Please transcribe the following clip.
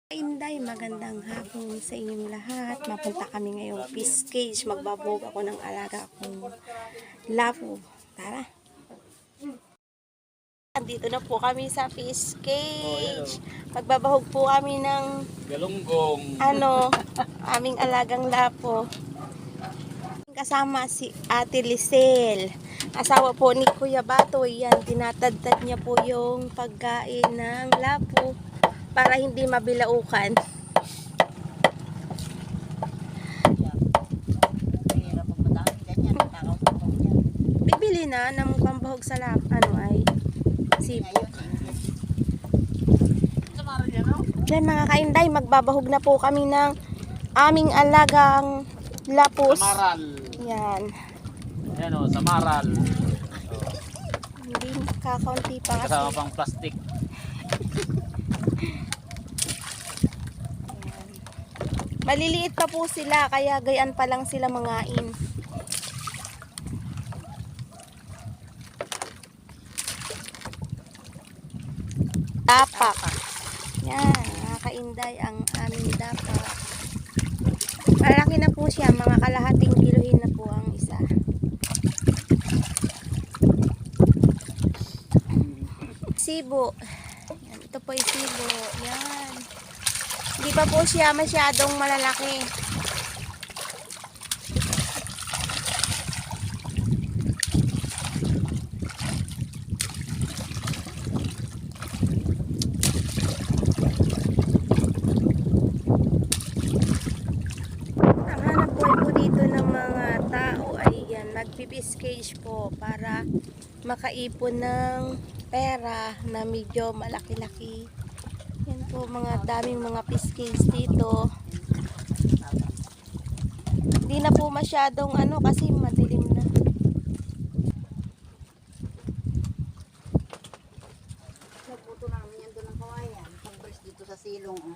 Inday, magandang hapon sa inyong lahat. Mapunta kami ngayong fish cage. Magbabog ako ng alaga akong lapo. Tara. Dito na po kami sa fish cage. Magbabahog po kami ng galunggong. Aming alagang lapo. Kasama si Ate Lisel. Asawa po ni Kuya Batoy. Yan, tinatadtad niya po yung pagkain ng lapo para hindi mabilaukan. Bibili na ng pambahog sa lap, sipok. Yan mga kainday, magbabahog na po kami ng aming alagang lapos. Samaral. Yan. Ayan o, samaral. Hindi kakaunti pa kasi. Kasama pang plastic. Maliliit pa po sila, kaya gayaan pa lang sila mangain. Tapak. Yan, mga kainday, ang aming tapak. Malaki na po siya, mga kalahating kilohin na po ang isa. Sibo. Yan, ito po yung sibo. Yan. Hindi pa po siya masyadong malalaki. Ang hanap buhay po dito ng mga tao ay yan, nagpipish cage po para makaipon ng pera na medyo malaki-laki. Yan po, mga daming mga fish cage dito. Hindi na po masyadong kasi madilim na. Nagputo namin yan doon ng kawayan. Pag-burst dito sa silong.